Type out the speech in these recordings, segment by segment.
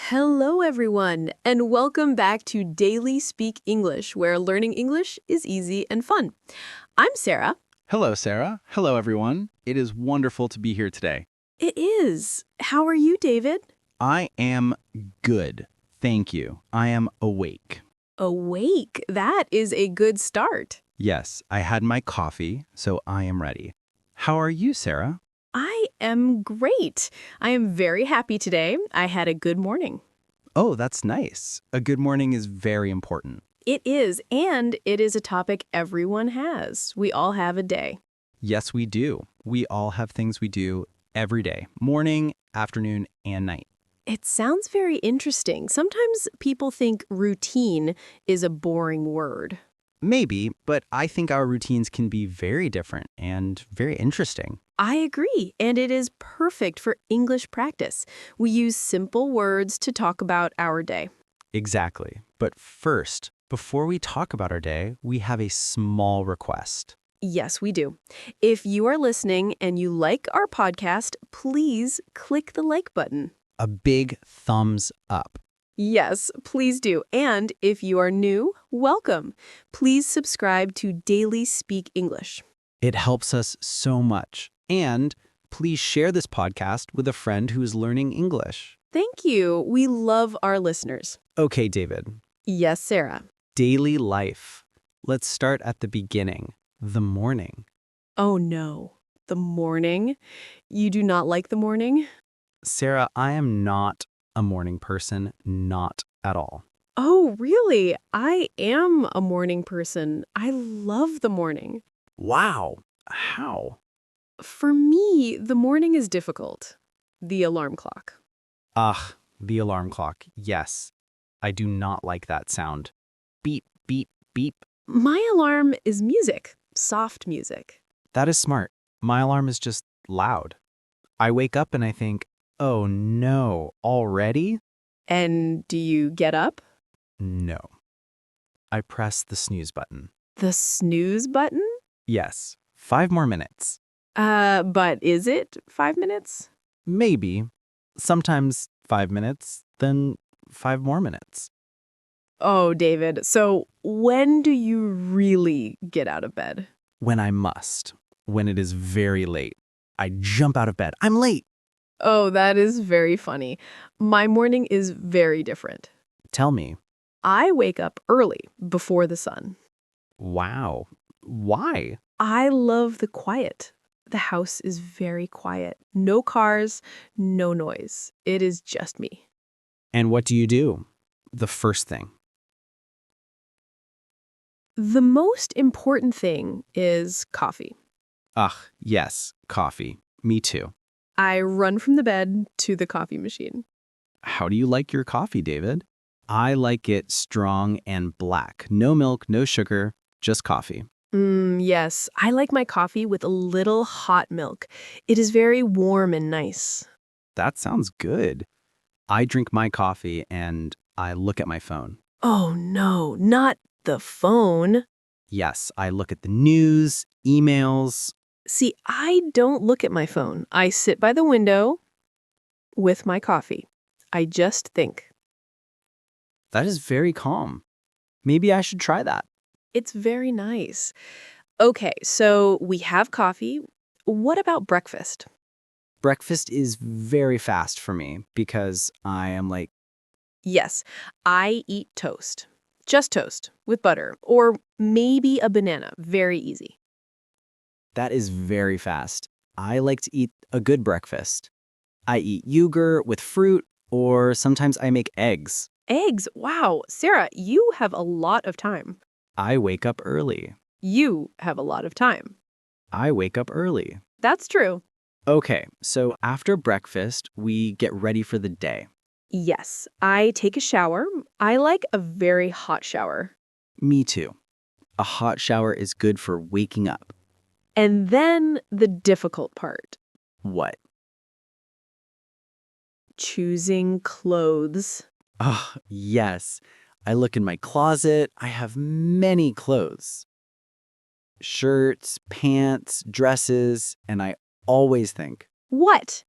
Hello, everyone, and welcome back to Daily Speak English, where learning English is easy and fun. I'm Sarah. Hello, Sarah. Hello, everyone. It is wonderful to be here today. It is. How are you, David? I am good. Thank you. I am awake. Awake. That is a good start. Yes, I had my coffee, so I am ready. How are you, Sarah? I am great. I am very happy today. I had a good morning. Oh, that's nice. A good morning is very important. It is, and it is a topic everyone has. We all have a day. Yes, we do. We all have things we do every day, morning, afternoon, and night. It sounds very interesting. Sometimes people think routine is a boring word. Maybe, but I think our routines can be very different and very interesting. I agree, and it is perfect for English practice. We use simple words to talk about our day. Exactly. But first, before we talk about our day, we have a small request. Yes, we do. If you are listening and you like our podcast, please click the like button. A big thumbs up. Yes, please do. And if you are new, welcome. Please subscribe to Daily Speak English. It helps us so much. And please share this podcast with a friend who is learning English. Thank you. We love our listeners. Okay, David. Yes, Sarah. Daily life. Let's start at the beginning. The morning. Oh no, the morning? You do not like the morning? Sarah, I am not a morning person, not at all. Oh, really? I am a morning person. I love the morning. Wow. How? For me, the morning is difficult. The alarm clock. Ugh, the alarm clock. Yes. I do not like that sound. Beep, beep, beep. My alarm is music, soft music. That is smart. My alarm is just loud. I wake up and I think, oh no, already? And do you get up? No. I press the snooze button. The snooze button? Yes, 5 more minutes. But is it 5 minutes? Maybe. Sometimes 5 minutes, then 5 more minutes. Oh, David, so when do you really get out of bed? When I must. When it is very late. I jump out of bed. I'm late. Oh, that is very funny. My morning is very different. Tell me. I wake up early, before the sun. Wow. Why? I love the quiet. The house is very quiet. No cars, no noise. It is just me. And what do you do? The first thing. The most important thing is coffee. Ugh, yes, coffee. Me too. I run from the bed to the coffee machine. How do you like your coffee, David? I like it strong and black. No milk, no sugar, just coffee. Yes, I like my coffee with a little hot milk. It is very warm and nice. That sounds good. I drink my coffee and I look at my phone. Oh no, not the phone. Yes, I look at the news, emails. See, I don't look at my phone. I sit by the window with my coffee. I just think. That is very calm. Maybe I should try that. It's very nice. Okay, so we have coffee. What about breakfast? Breakfast is very fast for me because I am like, Yes, I eat toast. Just toast with butter or maybe a banana. Very easy. that is very fast. I like to eat a good breakfast. I eat yogurt with fruit, or sometimes I make eggs. Eggs. Wow, Sarah, you have a lot of time. I wake up early. You have a lot of time. I wake up early. That's true. Okay, so after breakfast, we get ready for the day. Yes, I take a shower. I like a very hot shower. Me too. A hot shower is good for waking up. And then the difficult part, What? choosing clothes. Oh, yes. I look in my closet. I have many clothes. Shirts, pants, dresses, and I always think, What?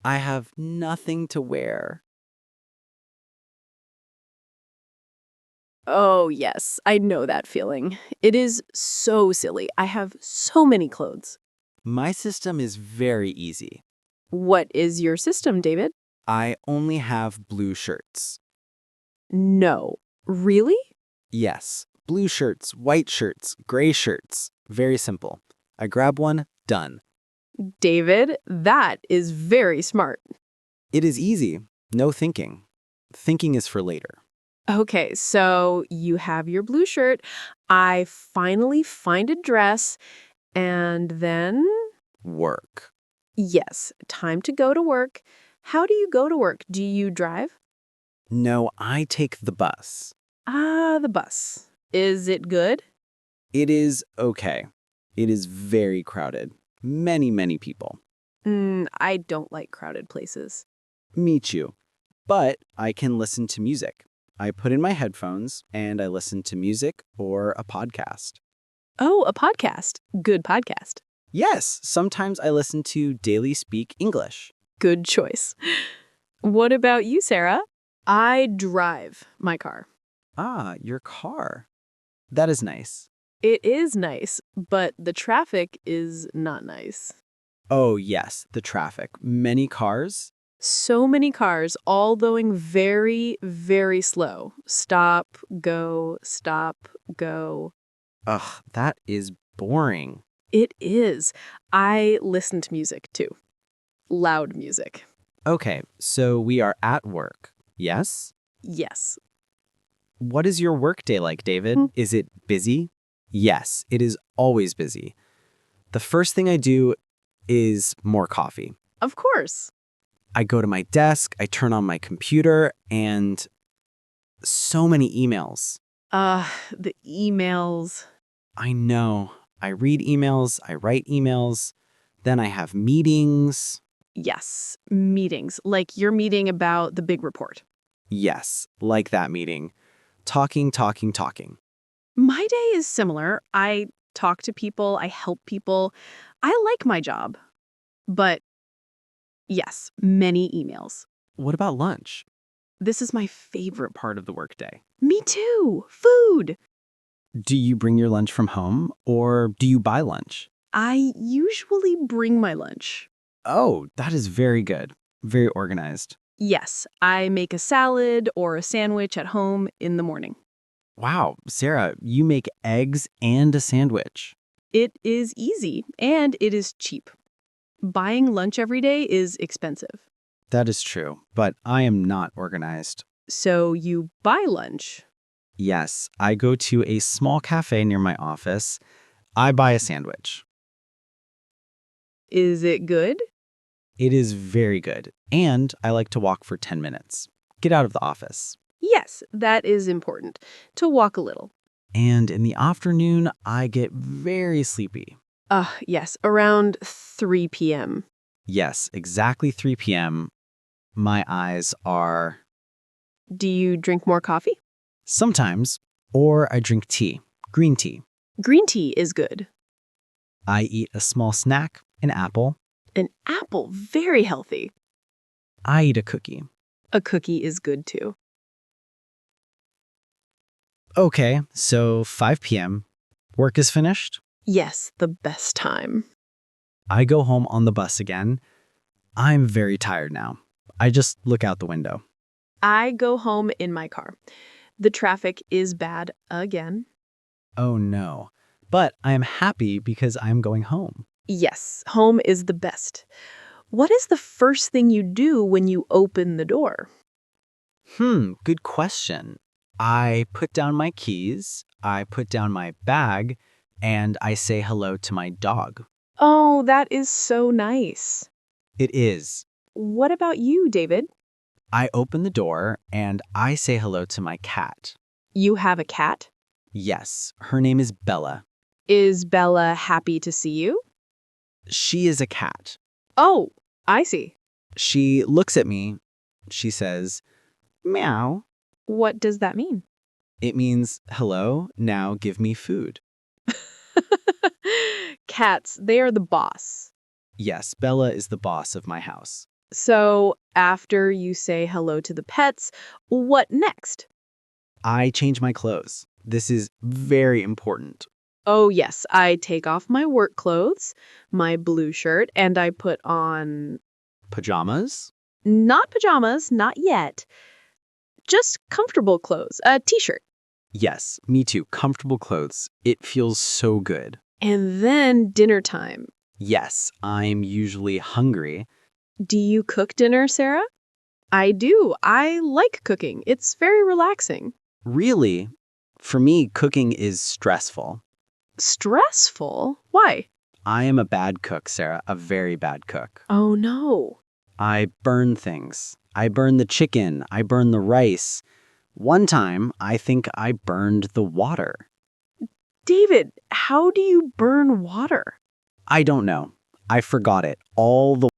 I have nothing to wear. Oh, yes, I know that feeling. It is so silly. I have so many clothes. My system is very easy. What is your system, David? I only have blue shirts. No. Really? Yes, blue shirts, white shirts, gray shirts. Very simple. I grab one, done. David, that is very smart. It is easy. No thinking. Thinking is for later. Okay, so you have your blue shirt. I finally find a dress, and then, Work. yes, time to go to work. How do you go to work? Do you drive? No, I take the bus. Ah, the bus. Is it good? It is okay. It is very crowded. Many people. I don't like crowded places. Me too. But I can listen to music. I put in my headphones and I listen to music or a podcast. Oh, a podcast. Good podcast. Yes, sometimes I listen to Daily Speak English. Good choice. What about you, Sarah? I drive my car. Ah, your car. That is nice. It is nice, but the traffic is not nice. Oh, yes, the traffic. Many cars. So many cars, all going very, very slow. Stop, go, stop, go. Ugh, that is boring. It is. I listen to music too. Loud music. Okay, so we are at work. Yes? Yes. What is your workday like, David? Hmm. Is it busy? Yes, it is always busy. The first thing I do is more coffee. Of course. I go to my desk, I turn on my computer, and so many emails. The emails. I know. I read emails, I write emails, then I have meetings. Yes, meetings. Like your meeting about the big report. Yes, like that meeting. Talking. My day is similar. I talk to people, I help people. I like my job. But yes, many emails. What about lunch? This is my favorite. Part of the workday. Me too. Food. Do you bring your lunch from home or do you buy lunch? I usually bring my lunch. Oh, that is very good. Very organized. Yes, I make a salad or a sandwich at home in the morning. Wow, Sarah, you make eggs and a sandwich. It is easy and it is cheap. Buying lunch every day is expensive. That is true, but I am not organized. So you buy lunch. Yes, I go to a small cafe near my office. I buy a sandwich. Is it good? It is very good, and I like to walk for 10 minutes. Get out of the office. Yes, that is important. To walk a little. And in the afternoon, I get very sleepy. Yes, around 3 p.m. Yes, exactly 3 p.m. My eyes are Do you drink more coffee? sometimes, or I drink tea, green tea. Green tea is good. I eat a small snack, an apple. An apple, very healthy. I eat a cookie. A cookie is good too. Okay, so 5 p.m. Work is finished. Yes, the best time. I go home on the bus again. I'm very tired now. I just look out the window. I go home in my car. The traffic is bad again. Oh no. But I am happy because I'm going home. Yes, home is the best. What is the first thing you do when you open the door? Good question. I put down my keys, I put down my bag, and I say hello to my dog. Oh, that is so nice. It is. What about you, David? I open the door and I say hello to my cat. You have a cat? Yes, her name is Bella. Is Bella happy to see you? She is a cat. Oh, I see. She looks at me. She says, meow. What does that mean? It means, hello, now give me food. Cats, they are the boss. Yes, Bella is the boss of my house. So after you say hello to the pets, what next? I change my clothes. This is very important. Oh, yes, I take off my work clothes, my blue shirt, and I put on Pajamas? not pajamas, not yet, just comfortable clothes, a t-shirt. Yes, me too. Comfortable clothes. It feels so good. And then dinner time. Yes, I'm usually hungry. Do you cook dinner, Sarah? I do. I like cooking. It's very relaxing. Really? For me, cooking is stressful. Stressful? Why? I am a bad cook, Sarah, a very bad cook. Oh, no. I burn things. I burn the chicken. I burn the rice. One time, I think I burned the water. David, how do you burn water? I don't know. I forgot it all the